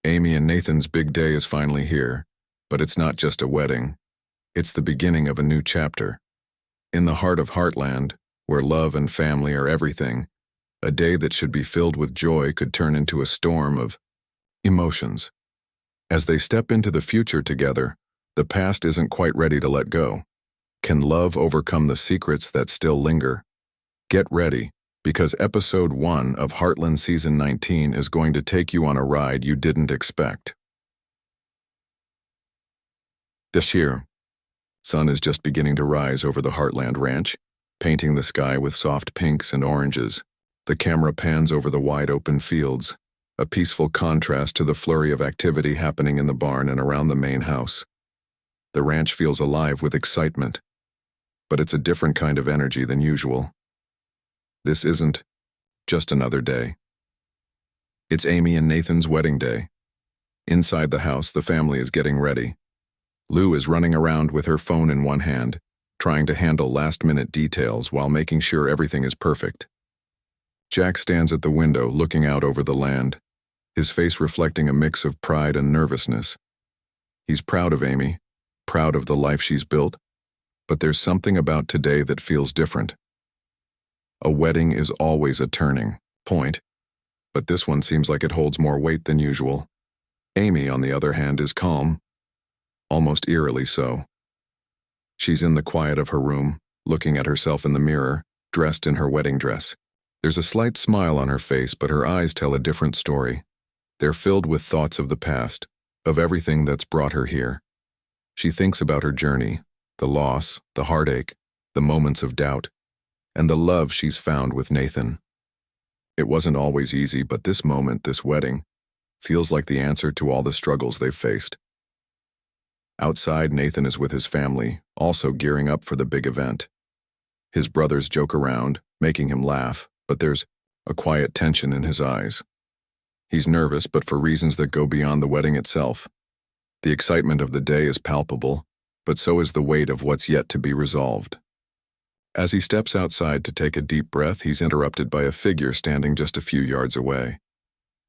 Amy and Nathan's big day is finally here, but it's not just a wedding. It's the beginning of a new chapter. In the heart of Heartland, where love and family are everything, a day that should be filled with joy could turn into a storm of emotions. As they step into the future together, the past isn't quite ready to let go. Can love overcome the secrets that still linger? Get ready, because episode 1 of Heartland season 19 is going to take you on a ride you didn't expect. This year, sun is just beginning to rise over the Heartland ranch, painting the sky with soft pinks and oranges. The camera pans over the wide-open fields, a peaceful contrast to the flurry of activity happening in the barn and around the main house. The ranch feels alive with excitement, but it's a different kind of energy than usual. This isn't just another day. It's Amy and Nathan's wedding day. Inside the house, the family is getting ready. Lou is running around with her phone in one hand, trying to handle last-minute details while making sure everything is perfect. Jack stands at the window looking out over the land, his face reflecting a mix of pride and nervousness. He's proud of Amy, proud of the life she's built, but there's something about today that feels different. A wedding is always a turning point, but this one seems like it holds more weight than usual. Amy, on the other hand, is calm, almost eerily so. She's in the quiet of her room, looking at herself in the mirror, dressed in her wedding dress. There's a slight smile on her face, but her eyes tell a different story. They're filled with thoughts of the past, of everything that's brought her here. She thinks about her journey, the loss, the heartache, the moments of doubt, and the love she's found with Nathan. It wasn't always easy, but this moment, this wedding, feels like the answer to all the struggles they've faced. Outside, Nathan is with his family, also gearing up for the big event. His brothers joke around, making him laugh, but there's a quiet tension in his eyes. He's nervous, but for reasons that go beyond the wedding itself. The excitement of the day is palpable, but so is the weight of what's yet to be resolved. As he steps outside to take a deep breath, he's interrupted by a figure standing just a few yards away.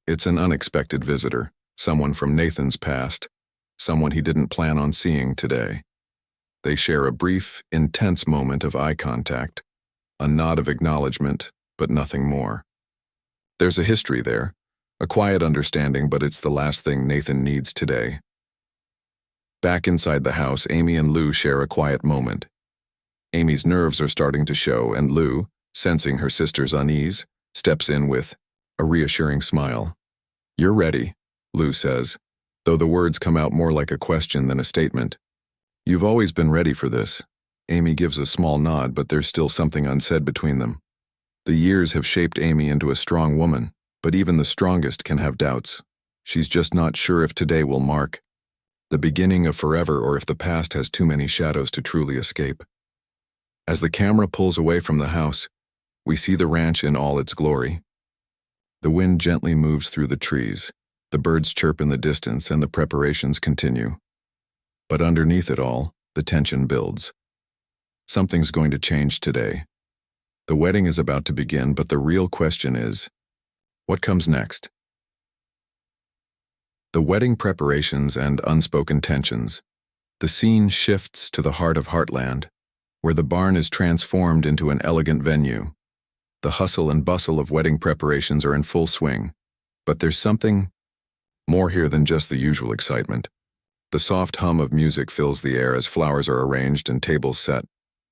It's an unexpected visitor, someone from Nathan's past, someone he didn't plan on seeing today. They share a brief, intense moment of eye contact, a nod of acknowledgement, but nothing more. There's a history there, a quiet understanding, but it's the last thing Nathan needs today. Back inside the house, Amy and Lou share a quiet moment. Amy's nerves are starting to show, and Lou, sensing her sister's unease, steps in with a reassuring smile. "You're ready," Lou says, though the words come out more like a question than a statement. "You've always been ready for this." Amy gives a small nod, but there's still something unsaid between them. The years have shaped Amy into a strong woman, but even the strongest can have doubts. She's just not sure if today will mark the beginning of forever or if the past has too many shadows to truly escape. As the camera pulls away from the house, we see the ranch in all its glory. The wind gently moves through the trees, the birds chirp in the distance, and the preparations continue. But underneath it all, the tension builds. Something's going to change today. The wedding is about to begin, but the real question is, what comes next? The wedding preparations and unspoken tensions. The scene shifts to the heart of Heartland, where the barn is transformed into an elegant venue. The hustle and bustle of wedding preparations are in full swing, but there's something more here than just the usual excitement. The soft hum of music fills the air as flowers are arranged and tables set,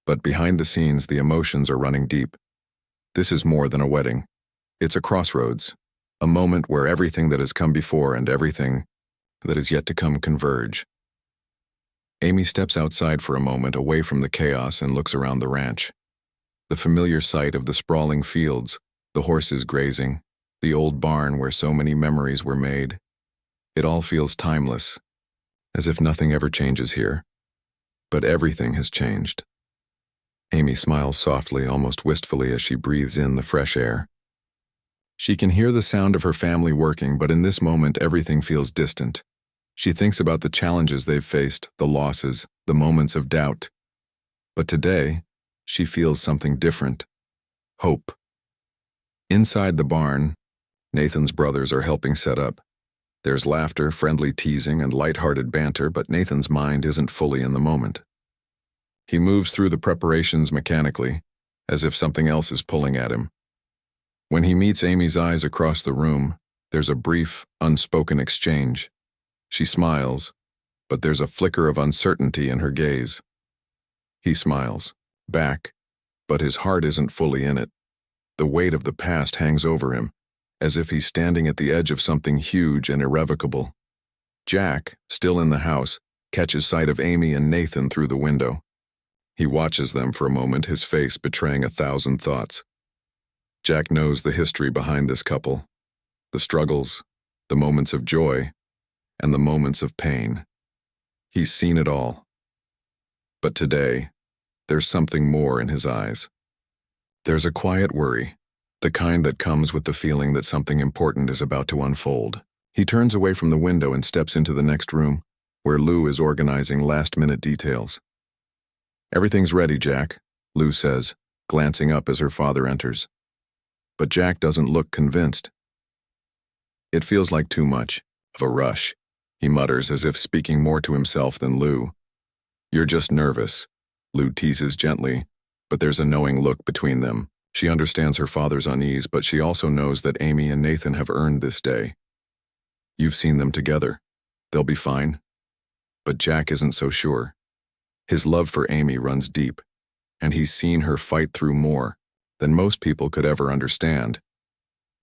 but behind the scenes the emotions are running deep. This is more than a wedding. It's a crossroads, a moment where everything that has come before and everything that is yet to come converge. Amy steps outside for a moment, away from the chaos, and looks around the ranch. The familiar sight of the sprawling fields, the horses grazing, the old barn where so many memories were made. It all feels timeless, as if nothing ever changes here. But everything has changed. Amy smiles softly, almost wistfully, as she breathes in the fresh air. She can hear the sound of her family working, but in this moment everything feels distant. She thinks about the challenges they've faced, the losses, the moments of doubt. But today, she feels something different. Hope. Inside the barn, Nathan's brothers are helping set up. There's laughter, friendly teasing, and light-hearted banter, but Nathan's mind isn't fully in the moment. He moves through the preparations mechanically, as if something else is pulling at him. When he meets Amy's eyes across the room, there's a brief, unspoken exchange. She smiles, but there's a flicker of uncertainty in her gaze. He smiles, back, but his heart isn't fully in it. The weight of the past hangs over him, as if he's standing at the edge of something huge and irrevocable. Jack, still in the house, catches sight of Amy and Nathan through the window. He watches them for a moment, his face betraying 1,000 thoughts. Jack knows the history behind this couple, the struggles, the moments of joy, and the moments of pain. He's seen it all. But today, there's something more in his eyes. There's a quiet worry, the kind that comes with the feeling that something important is about to unfold. He turns away from the window and steps into the next room, where Lou is organizing last-minute details. "Everything's ready, Jack," Lou says, glancing up as her father enters. But Jack doesn't look convinced. "It feels like too much of a rush," he mutters as if speaking more to himself than Lou. "You're just nervous," Lou teases gently, but there's a knowing look between them. She understands her father's unease, but she also knows that Amy and Nathan have earned this day. "You've seen them together. They'll be fine." But Jack isn't so sure. His love for Amy runs deep, and he's seen her fight through more than most people could ever understand.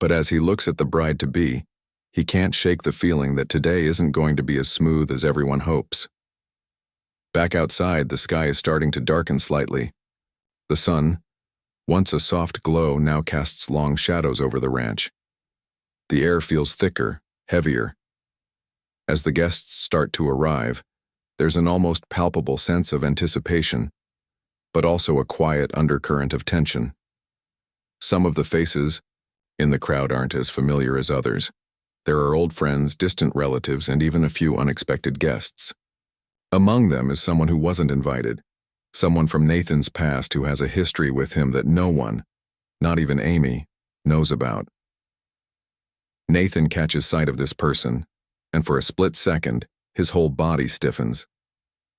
But as he looks at the bride-to-be, he can't shake the feeling that today isn't going to be as smooth as everyone hopes. Back outside, the sky is starting to darken slightly. The sun, once a soft glow, now casts long shadows over the ranch. The air feels thicker, heavier. As the guests start to arrive, there's an almost palpable sense of anticipation, but also a quiet undercurrent of tension. Some of the faces in the crowd aren't as familiar as others. There are old friends, distant relatives, and even a few unexpected guests. Among them is someone who wasn't invited, someone from Nathan's past who has a history with him that no one, not even Amy, knows about. Nathan catches sight of this person, and for a split second, his whole body stiffens.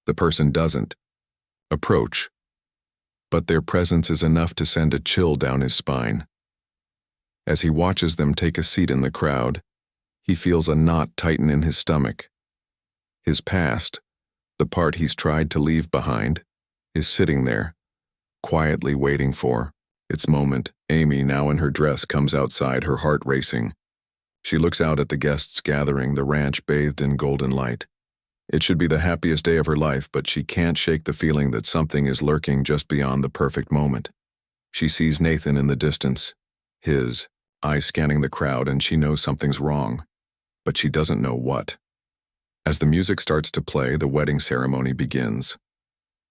The person doesn't approach, but their presence is enough to send a chill down his spine. As he watches them take a seat in the crowd, he feels a knot tighten in his stomach. His past, the part he's tried to leave behind, is sitting there, quietly waiting for its moment. Amy, now in her dress, comes outside, her heart racing. She looks out at the guests gathering, the ranch bathed in golden light. It should be the happiest day of her life, but she can't shake the feeling that something is lurking just beyond the perfect moment. She sees Nathan in the distance, his eyes scanning the crowd, and she knows something's wrong, but she doesn't know what. As the music starts to play, the wedding ceremony begins.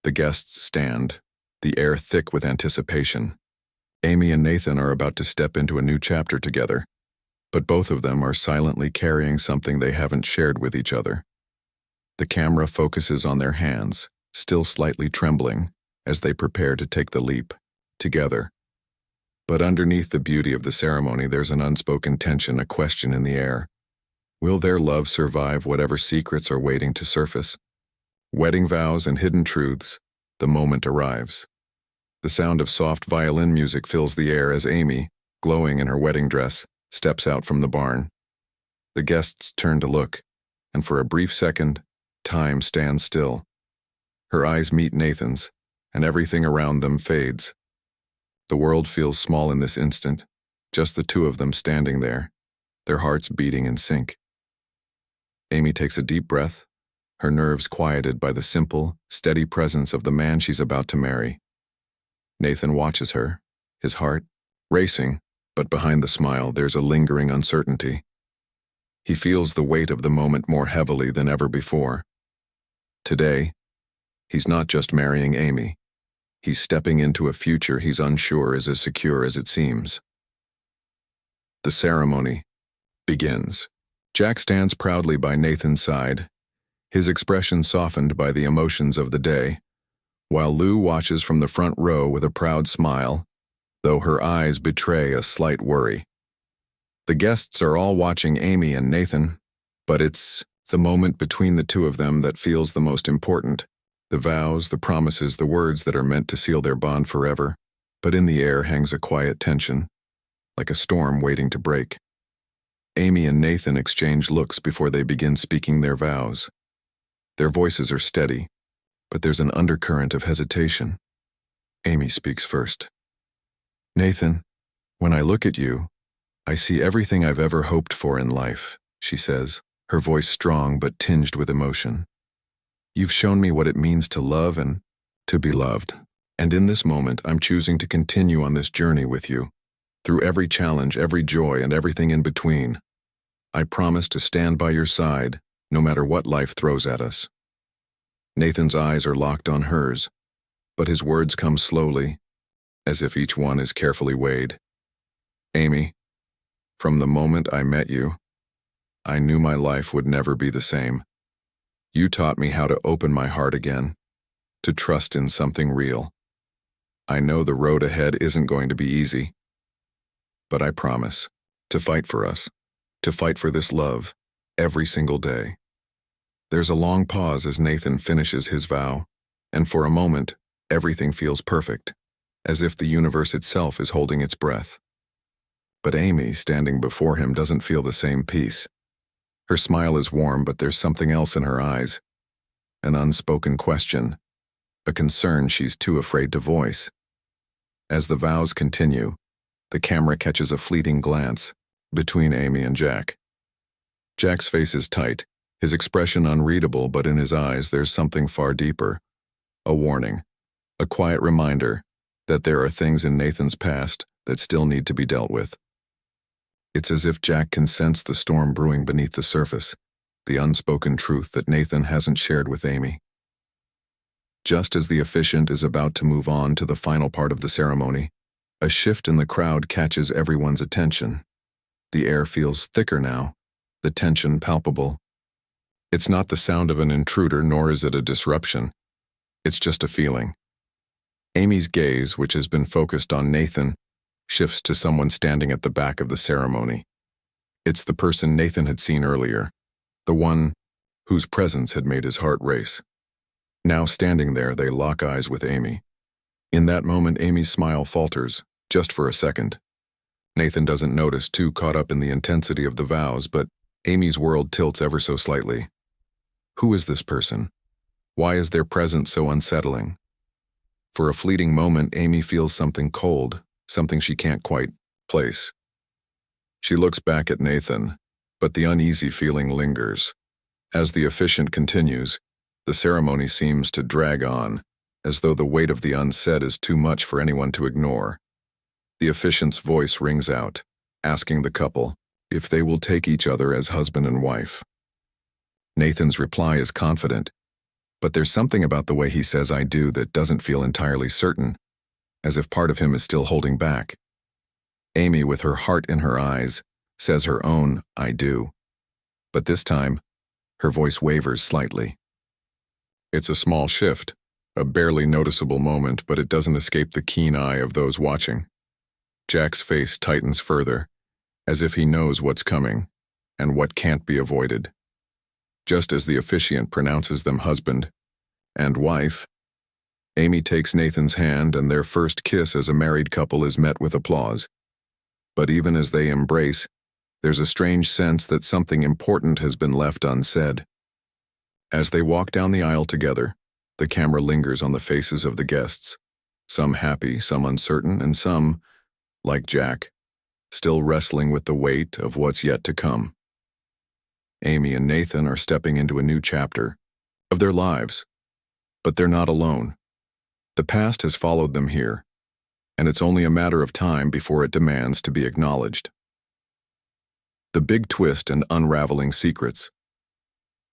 The guests stand, the air thick with anticipation. Amy and Nathan are about to step into a new chapter together, but both of them are silently carrying something they haven't shared with each other. The camera focuses on their hands, still slightly trembling, as they prepare to take the leap, together. But underneath the beauty of the ceremony, there's an unspoken tension, a question in the air. Will their love survive whatever secrets are waiting to surface? Wedding vows and hidden truths, the moment arrives. The sound of soft violin music fills the air as Amy, glowing in her wedding dress, steps out from the barn. The guests turn to look, and for a brief second, time stands still. Her eyes meet Nathan's, and everything around them fades. The world feels small in this instant, just the two of them standing there, their hearts beating in sync. Amy takes a deep breath, her nerves quieted by the simple, steady presence of the man she's about to marry. Nathan watches her, his heart racing, but behind the smile there's a lingering uncertainty. He feels the weight of the moment more heavily than ever before. Today, he's not just marrying Amy. He's stepping into a future he's unsure is as secure as it seems. The ceremony begins. Jack stands proudly by Nathan's side, his expression softened by the emotions of the day, while Lou watches from the front row with a proud smile, though her eyes betray a slight worry. The guests are all watching Amy and Nathan, But it's the moment between the two of them that feels the most important. The vows, the promises, the words that are meant to seal their bond forever. But in the air hangs a quiet tension, like a storm waiting to break. Amy and Nathan exchange looks before they begin speaking their vows. Their voices are steady, but there's an undercurrent of hesitation. Amy speaks first. "Nathan, when I look at you, I see everything I've ever hoped for in life," she says, her voice strong but tinged with emotion. "You've shown me what it means to love and to be loved. And in this moment, I'm choosing to continue on this journey with you. Through every challenge, every joy, and everything in between. I promise to stand by your side, no matter what life throws at us." Nathan's eyes are locked on hers, but his words come slowly, as if each one is carefully weighed. "Amy, from the moment I met you, I knew my life would never be the same. You taught me how to open my heart again, to trust in something real. I know the road ahead isn't going to be easy, but I promise to fight for us, to fight for this love, every single day." There's a long pause as Nathan finishes his vow, and for a moment, everything feels perfect, as if the universe itself is holding its breath. But Amy, standing before him, doesn't feel the same peace. Her smile is warm, but there's something else in her eyes. An unspoken question, a concern she's too afraid to voice. As the vows continue, the camera catches a fleeting glance between Amy and Jack. Jack's face is tight, his expression unreadable, but in his eyes there's something far deeper. A warning, a quiet reminder that there are things in Nathan's past that still need to be dealt with. It's as if Jack can sense the storm brewing beneath the surface, the unspoken truth that Nathan hasn't shared with Amy. Just as the officiant is about to move on to the final part of the ceremony, a shift in the crowd catches everyone's attention. The air feels thicker now, the tension palpable. It's not the sound of an intruder, nor is it a disruption. It's just a feeling. Amy's gaze, which has been focused on Nathan, shifts to someone standing at the back of the ceremony. It's the person Nathan had seen earlier, the one whose presence had made his heart race. Now standing there, they lock eyes with Amy. In that moment, Amy's smile falters, just for a second. Nathan doesn't notice, too caught up in the intensity of the vows, but Amy's world tilts ever so slightly. Who is this person? Why is their presence so unsettling? For a fleeting moment, Amy feels something cold, something she can't quite place. She looks back at Nathan, but the uneasy feeling lingers. As the officiant continues, the ceremony seems to drag on, as though the weight of the unsaid is too much for anyone to ignore. The officiant's voice rings out, asking the couple if they will take each other as husband and wife. Nathan's reply is confident, but there's something about the way he says "I do" that doesn't feel entirely certain, as if part of him is still holding back. Amy, with her heart in her eyes, says her own "I do," but this time, her voice wavers slightly. It's a small shift, a barely noticeable moment, but it doesn't escape the keen eye of those watching. Jack's face tightens further, as if he knows what's coming and what can't be avoided. Just as the officiant pronounces them husband and wife, Amy takes Nathan's hand, and their first kiss as a married couple is met with applause. But even as they embrace, there's a strange sense that something important has been left unsaid. As they walk down the aisle together, the camera lingers on the faces of the guests, some happy, some uncertain, and some, like Jack, still wrestling with the weight of what's yet to come. Amy and Nathan are stepping into a new chapter of their lives, but they're not alone. The past has followed them here, and it's only a matter of time before it demands to be acknowledged. The big twist and unraveling secrets.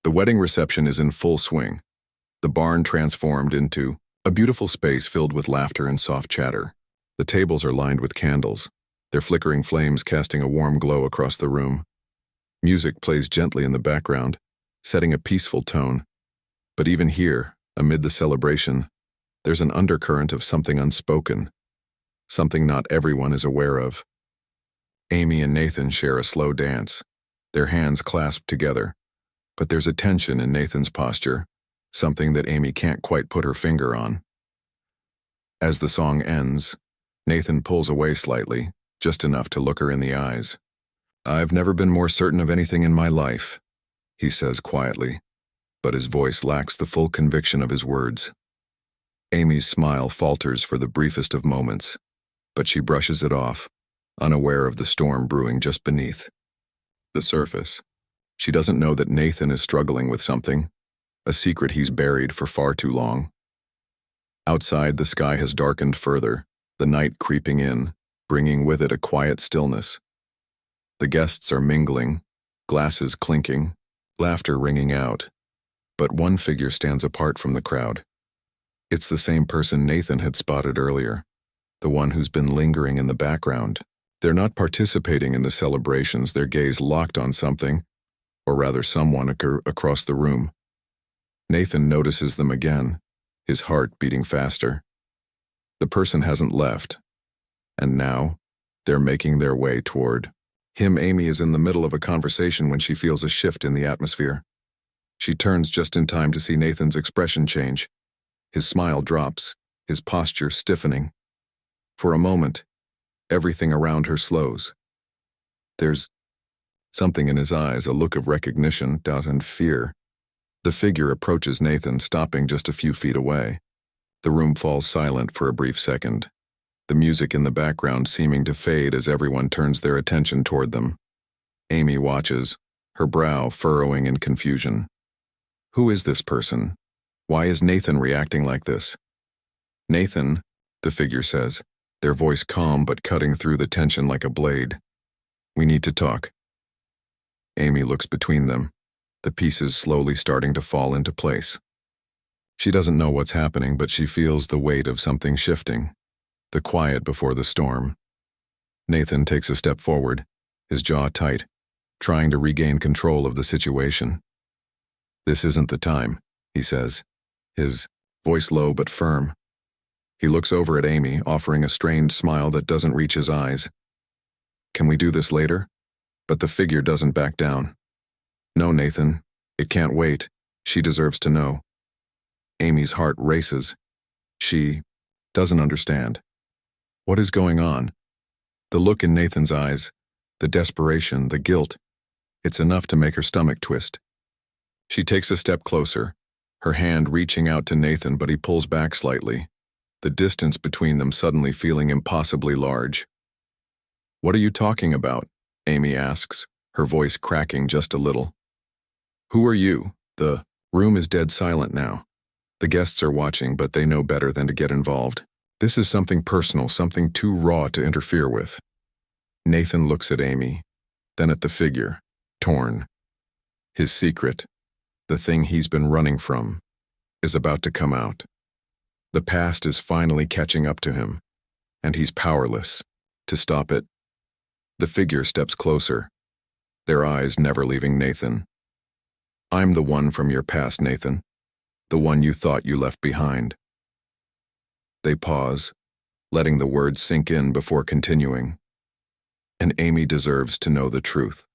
The wedding reception is in full swing, the barn transformed into a beautiful space filled with laughter and soft chatter. The tables are lined with candles, their flickering flames casting a warm glow across the room. Music plays gently in the background, setting a peaceful tone. But even here, amid the celebration, there's an undercurrent of something unspoken, something not everyone is aware of. Amy and Nathan share a slow dance, their hands clasped together, But there's a tension in Nathan's posture, something that Amy can't quite put her finger on. As the song ends, Nathan pulls away slightly, just enough to look her in the eyes. "I've never been more certain of anything in my life," he says quietly, but his voice lacks the full conviction of his words. Amy's smile falters for the briefest of moments, but she brushes it off, unaware of the storm brewing just beneath. The surface. She doesn't know that Nathan is struggling with something, a secret he's buried for far too long. Outside, the sky has darkened further, the night creeping in, bringing with it a quiet stillness. The guests are mingling, glasses clinking, laughter ringing out, but one figure stands apart from the crowd. It's the same person Nathan had spotted earlier, the one who's been lingering in the background. They're not participating in the celebrations, their gaze locked on something, or rather someone across the room. Nathan notices them again, his heart beating faster. The person hasn't left, and now they're making their way toward him. Amy is in the middle of a conversation when she feels a shift in the atmosphere. She turns just in time to see Nathan's expression change. His smile drops, his posture stiffening. For a moment, everything around her slows. There's something in his eyes, a look of recognition, doubt, and fear. The figure approaches Nathan, stopping just a few feet away. The room falls silent for a brief second, the music in the background seeming to fade as everyone turns their attention toward them. Amy watches, her brow furrowing in confusion. Who is this person? Why is Nathan reacting like this? "Nathan," the figure says, their voice calm but cutting through the tension like a blade. "We need to talk." Amy looks between them, the pieces slowly starting to fall into place. She doesn't know what's happening, but she feels the weight of something shifting, the quiet before the storm. Nathan takes a step forward, his jaw tight, trying to regain control of the situation. "This isn't the time," he says, his voice low but firm. He looks over at Amy, offering a strained smile that doesn't reach his eyes. "Can we do this later?" But the figure doesn't back down. "No, Nathan, it can't wait. She deserves to know." Amy's heart races. She doesn't understand. What is going on? The look in Nathan's eyes, the desperation, the guilt, it's enough to make her stomach twist. She takes a step closer, her hand reaching out to Nathan, but he pulls back slightly, the distance between them suddenly feeling impossibly large. "What are you talking about?" Amy asks, her voice cracking just a little. "Who are you?" The room is dead silent now. The guests are watching, but they know better than to get involved. This is something personal, something too raw to interfere with. Nathan looks at Amy, then at the figure, torn. His secret, the thing he's been running from, is about to come out. The past is finally catching up to him, and he's powerless to stop it. The figure steps closer, their eyes never leaving Nathan. "I'm the one from your past, Nathan. The one you thought you left behind." They pause, letting the words sink in before continuing. And Amy deserves to know the truth.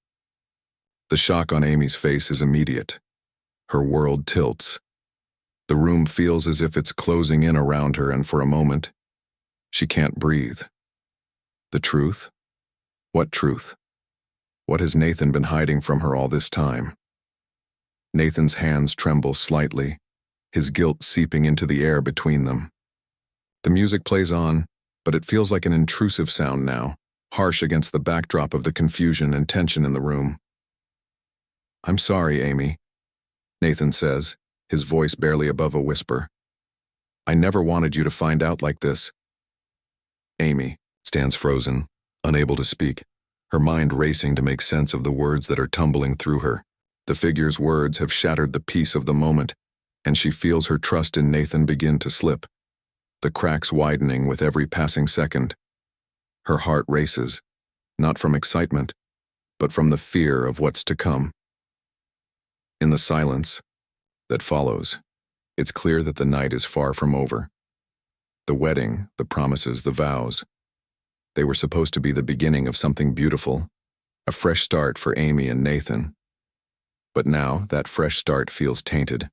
The shock on Amy's face is immediate. Her world tilts. The room feels as if it's closing in around her, and for a moment, she can't breathe. The truth? What truth? What has Nathan been hiding from her all this time? Nathan's hands tremble slightly, his guilt seeping into the air between them. The music plays on, but it feels like an intrusive sound now, harsh against the backdrop of the confusion and tension in the room. "I'm sorry, Amy," Nathan says, his voice barely above a whisper. "I never wanted you to find out like this." Amy stands frozen, unable to speak, her mind racing to make sense of the words that are tumbling through her. The figure's words have shattered the peace of the moment, and she feels her trust in Nathan begin to slip, the cracks widening with every passing second. Her heart races, not from excitement, but from the fear of what's to come. In the silence that follows, it's clear that the night is far from over. The wedding, the promises, the vows, they were supposed to be the beginning of something beautiful, a fresh start for Amy and Nathan. But now, that fresh start feels tainted.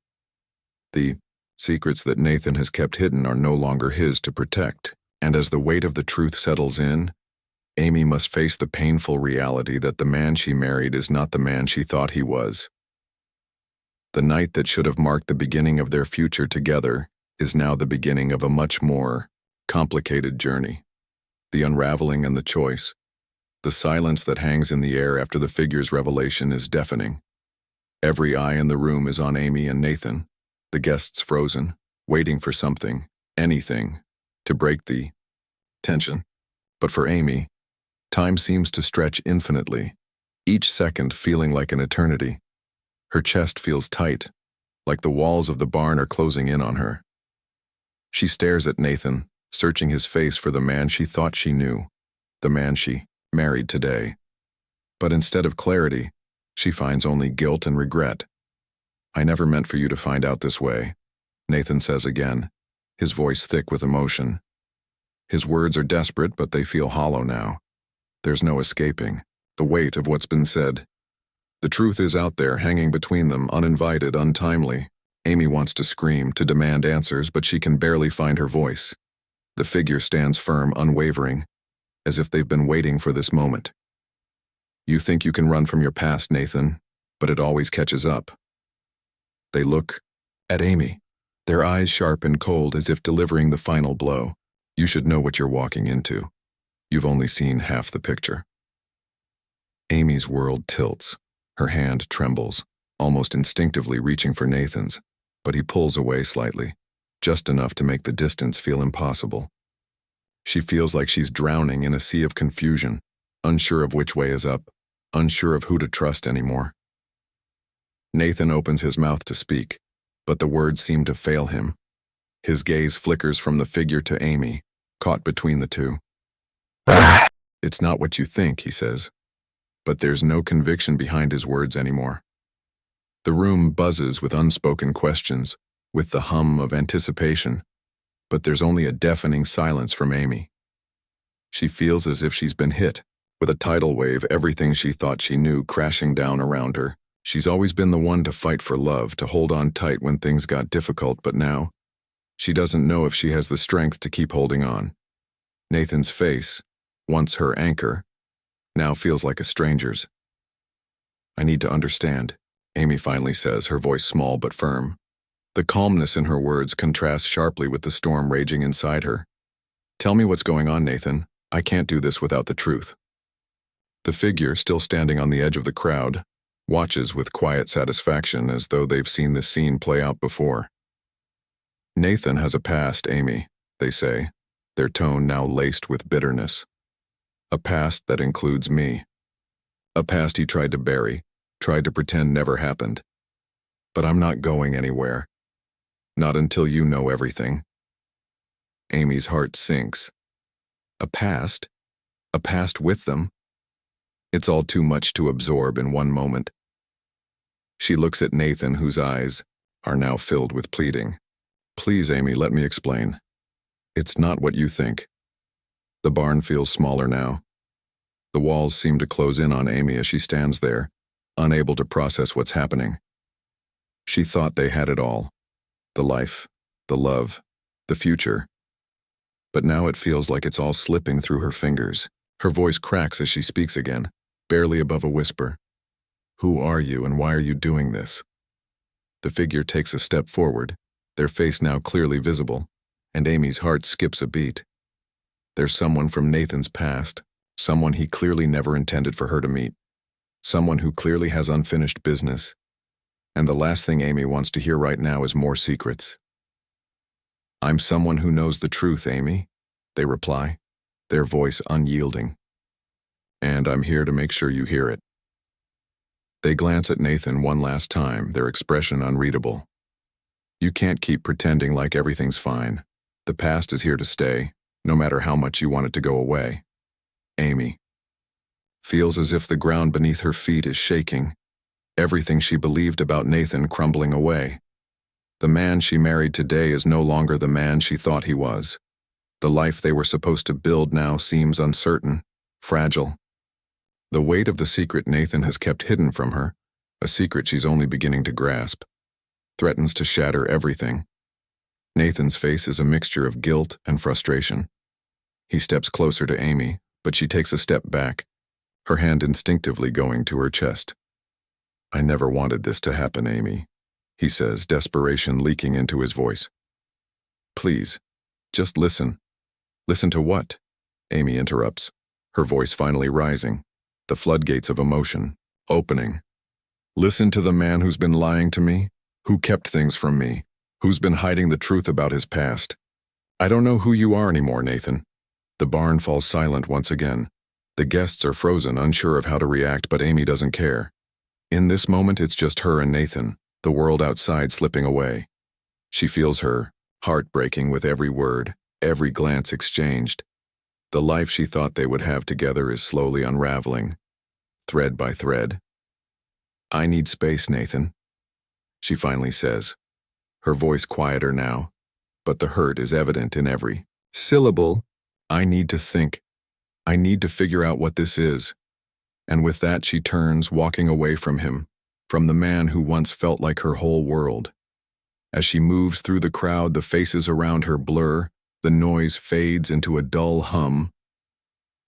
The secrets that Nathan has kept hidden are no longer his to protect, and as the weight of the truth settles in, Amy must face the painful reality that the man she married is not the man she thought he was. The night that should have marked the beginning of their future together is now the beginning of a much more complicated journey. The unraveling and the choice. The silence that hangs in the air after the figure's revelation is deafening. Every eye in the room is on Amy and Nathan, the guests frozen, waiting for something, anything, to break the tension. But for Amy, time seems to stretch infinitely, each second feeling like an eternity. Her chest feels tight, like the walls of the barn are closing in on her. She stares at Nathan, searching his face for the man she thought she knew, the man she married today. But instead of clarity, she finds only guilt and regret. "I never meant for you to find out this way," Nathan says again, his voice thick with emotion. His words are desperate, but they feel hollow now. There's no escaping the weight of what's been said. The truth is out there, hanging between them, uninvited, untimely. Amy wants to scream, to demand answers, but she can barely find her voice. The figure stands firm, unwavering, as if they've been waiting for this moment. "You think you can run from your past, Nathan, but it always catches up." They look at Amy, their eyes sharp and cold as if delivering the final blow. "You should know what you're walking into. You've only seen half the picture." Amy's world tilts. Her hand trembles, almost instinctively reaching for Nathan's, but he pulls away slightly, just enough to make the distance feel impossible. She feels like she's drowning in a sea of confusion, unsure of which way is up, unsure of who to trust anymore. Nathan opens his mouth to speak, but the words seem to fail him. His gaze flickers from the figure to Amy, caught between the two. "It's not what you think," he says. But there's no conviction behind his words anymore. The room buzzes with unspoken questions, with the hum of anticipation, but there's only a deafening silence from Amy. She feels as if she's been hit with a tidal wave, everything she thought she knew crashing down around her. She's always been the one to fight for love, to hold on tight when things got difficult, but now, she doesn't know if she has the strength to keep holding on. Nathan's face, once her anchor, now feels like a stranger's. "I need to understand," Amy finally says, her voice small but firm. The calmness in her words contrasts sharply with the storm raging inside her. "Tell me what's going on, Nathan. I can't do this without the truth." The figure, still standing on the edge of the crowd, watches with quiet satisfaction as though they've seen this scene play out before. "Nathan has a past, Amy," they say, their tone now laced with bitterness. "A past that includes me. A past he tried to bury, tried to pretend never happened. But I'm not going anywhere. Not until you know everything." Amy's heart sinks. A past? A past with them? It's all too much to absorb in one moment. She looks at Nathan, whose eyes are now filled with pleading. "Please, Amy, let me explain. It's not what you think." The barn feels smaller now. The walls seem to close in on Amy as she stands there, unable to process what's happening. She thought they had it all. The life, the love, the future. But now it feels like it's all slipping through her fingers. Her voice cracks as she speaks again, barely above a whisper. "Who are you and why are you doing this?" The figure takes a step forward, their face now clearly visible, and Amy's heart skips a beat. There's someone from Nathan's past, someone he clearly never intended for her to meet, someone who clearly has unfinished business, and the last thing Amy wants to hear right now is more secrets. "I'm someone who knows the truth, Amy," they reply, their voice unyielding. "And I'm here to make sure you hear it." They glance at Nathan one last time, their expression unreadable. "You can't keep pretending like everything's fine. The past is here to stay, no matter how much you want it to go away." Amy feels as if the ground beneath her feet is shaking, everything she believed about Nathan crumbling away. The man she married today is no longer the man she thought he was. The life they were supposed to build now seems uncertain, fragile. The weight of the secret Nathan has kept hidden from her a secret she's only beginning to grasp, threatens to shatter everything. Nathan's face is a mixture of guilt and frustration. He steps closer to Amy, but she takes a step back, her hand instinctively going to her chest. "I never wanted this to happen, Amy," he says, desperation leaking into his voice. "Please, just listen." "Listen to what?" Amy interrupts, her voice finally rising, the floodgates of emotion opening. "Listen to the man who's been lying to me, who kept things from me, who's been hiding the truth about his past. I don't know who you are anymore, Nathan." The barn falls silent once again. The guests are frozen, unsure of how to react, but Amy doesn't care. In this moment, it's just her and Nathan, the world outside slipping away. She feels her heart breaking with every word, every glance exchanged. The life she thought they would have together is slowly unraveling, thread by thread. "I need space, Nathan," she finally says, her voice quieter now, but the hurt is evident in every syllable. "I need to think. I need to figure out what this is." And with that, she turns, walking away from him, from the man who once felt like her whole world. As she moves through the crowd, the faces around her blur, the noise fades into a dull hum.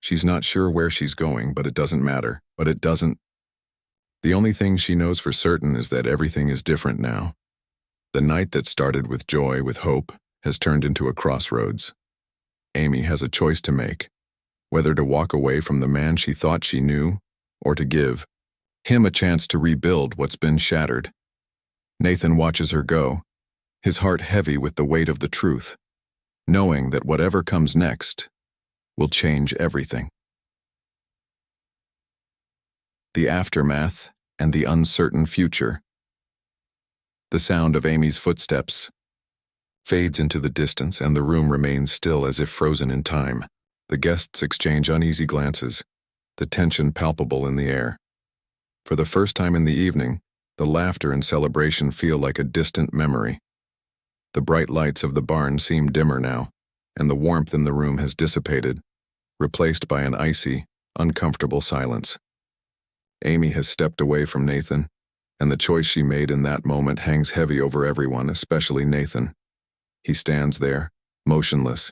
She's not sure where she's going, but it doesn't matter. The only thing she knows for certain is that everything is different now. The night that started with joy, with hope, has turned into a crossroads. Amy has a choice to make, whether to walk away from the man she thought she knew, or to give him a chance to rebuild what's been shattered. Nathan watches her go, his heart heavy with the weight of the truth, knowing that whatever comes next will change everything. The aftermath and the uncertain future. The sound of Amy's footsteps fades into the distance, and the room remains still as if frozen in time. The guests exchange uneasy glances, the tension palpable in the air. For the first time in the evening, the laughter and celebration feel like a distant memory. The bright lights of the barn seem dimmer now, and the warmth in the room has dissipated, replaced by an icy, uncomfortable silence. Amy has stepped away from Nathan, and the choice she made in that moment hangs heavy over everyone, especially Nathan. He stands there, motionless,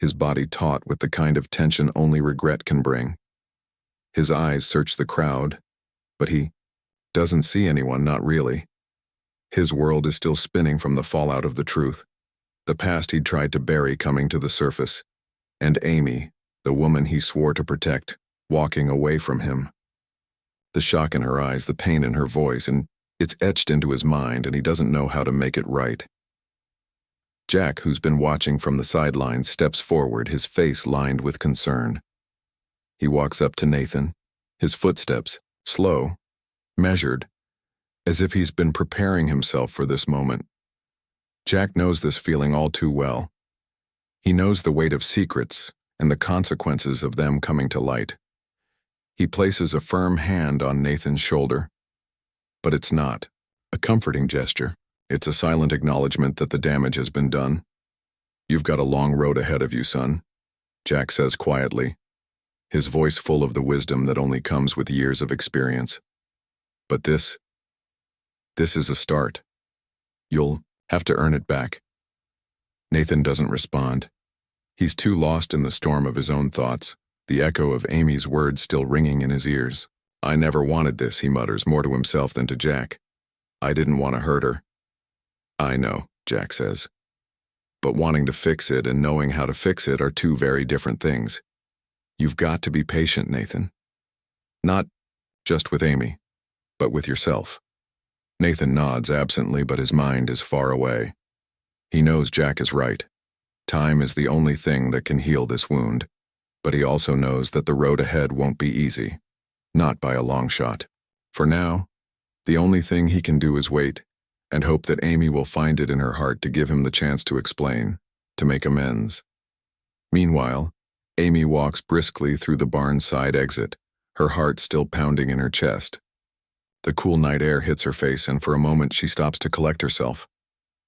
his body taut with the kind of tension only regret can bring. His eyes search the crowd, but he doesn't see anyone, not really. His world is still spinning from the fallout of the truth, the past he'd tried to bury coming to the surface, and Amy, the woman he swore to protect, walking away from him. The shock in her eyes, the pain in her voice, and it's etched into his mind, and he doesn't know how to make it right. Jack, who's been watching from the sidelines, steps forward, his face lined with concern. He walks up to Nathan, his footsteps slow, measured, as if he's been preparing himself for this moment. Jack knows this feeling all too well. He knows the weight of secrets and the consequences of them coming to light. He places a firm hand on Nathan's shoulder, but it's not a comforting gesture. It's a silent acknowledgement that the damage has been done. "You've got a long road ahead of you, son," Jack says quietly, his voice full of the wisdom that only comes with years of experience. "But this is a start. You'll have to earn it back." Nathan doesn't respond. He's too lost in the storm of his own thoughts, the echo of Amy's words still ringing in his ears. "I never wanted this," he mutters, more to himself than to Jack. "I didn't want to hurt her." "I know," Jack says. "But wanting to fix it and knowing how to fix it are two very different things. You've got to be patient, Nathan. Not just with Amy, but with yourself." Nathan nods absently, but his mind is far away. He knows Jack is right. Time is the only thing that can heal this wound, but he also knows that the road ahead won't be easy, not by a long shot. For now, the only thing he can do is wait, and hope that Amy will find it in her heart to give him the chance to explain, to make amends. Meanwhile, Amy walks briskly through the barn's side exit, her heart still pounding in her chest. The cool night air hits her face, and for a moment she stops to collect herself.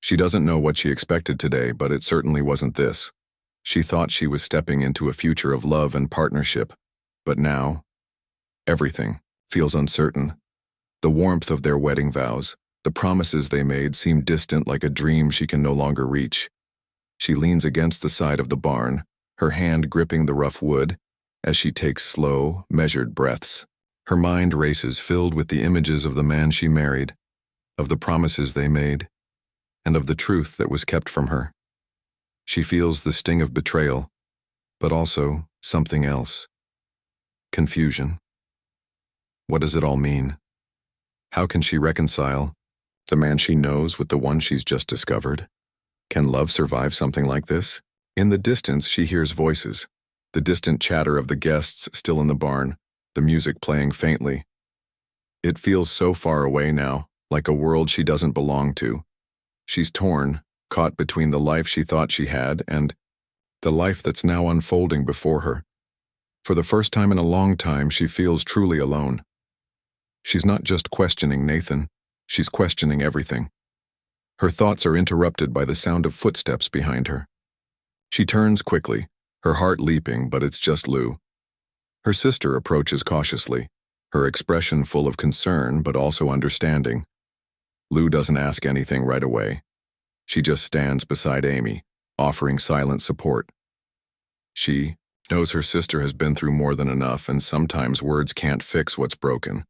She doesn't know what she expected today, but it certainly wasn't this. She thought she was stepping into a future of love and partnership, but now, everything feels uncertain. The warmth of their wedding vows, the promises they made, seem distant, like a dream she can no longer reach. She leans against the side of the barn, her hand gripping the rough wood, as she takes slow, measured breaths. Her mind races, filled with the images of the man she married, of the promises they made, and of the truth that was kept from her. She feels the sting of betrayal, but also something else. Confusion. What does it all mean? How can she reconcile the man she knows with the one she's just discovered? Can love survive something like this? In the distance, she hears voices, the distant chatter of the guests still in the barn, the music playing faintly. It feels so far away now, like a world she doesn't belong to. She's torn, caught between the life she thought she had and the life that's now unfolding before her. For the first time in a long time, she feels truly alone. She's not just questioning Nathan, she's questioning everything. Her thoughts are interrupted by the sound of footsteps behind her. She turns quickly, her heart leaping, but it's just Lou. Her sister approaches cautiously, her expression full of concern but also understanding. Lou doesn't ask anything right away. She just stands beside Amy, offering silent support. She knows her sister has been through more than enough, and sometimes words can't fix what's broken.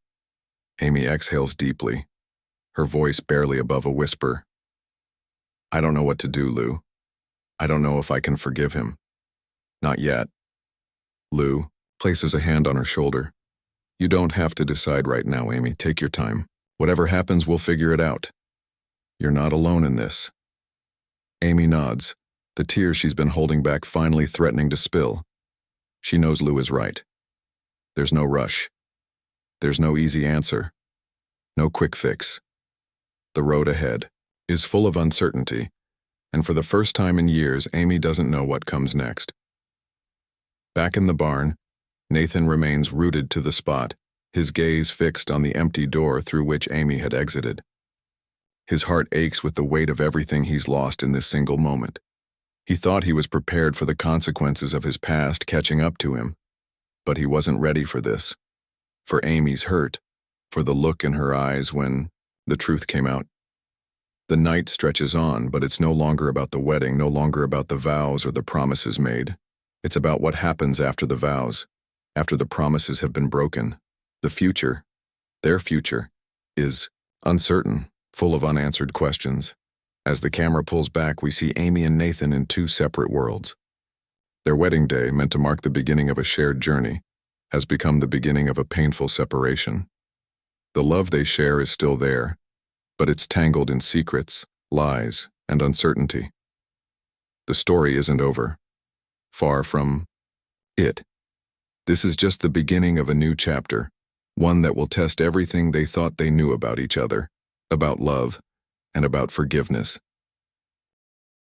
Amy exhales deeply, her voice barely above a whisper. I don't know what to do, Lou. I don't know if I can forgive him. Not yet. Lou places a hand on her shoulder. You don't have to decide right now, Amy. Take your time. Whatever happens, we'll figure it out. You're not alone in this. Amy nods, the tears she's been holding back finally threatening to spill. She knows Lou is right. There's no rush. There's no easy answer. No quick fix. The road ahead is full of uncertainty, and for the first time in years, Amy doesn't know what comes next. Back in the barn, Nathan remains rooted to the spot, his gaze fixed on the empty door through which Amy had exited. His heart aches with the weight of everything he's lost in this single moment. He thought he was prepared for the consequences of his past catching up to him, but he wasn't ready for this. For Amy's hurt, for the look in her eyes when the truth came out. The night stretches on, but it's no longer about the wedding, no longer about the vows or the promises made. It's about what happens after the vows, after the promises have been broken. The future, their future, is uncertain, full of unanswered questions. As the camera pulls back, we see Amy and Nathan in two separate worlds. Their wedding day, meant to mark the beginning of a shared journey, has become the beginning of a painful separation. The love they share is still there, but it's tangled in secrets, lies, and uncertainty. The story isn't over. Far from it. This is just the beginning of a new chapter, one that will test everything they thought they knew about each other, about love, and about forgiveness.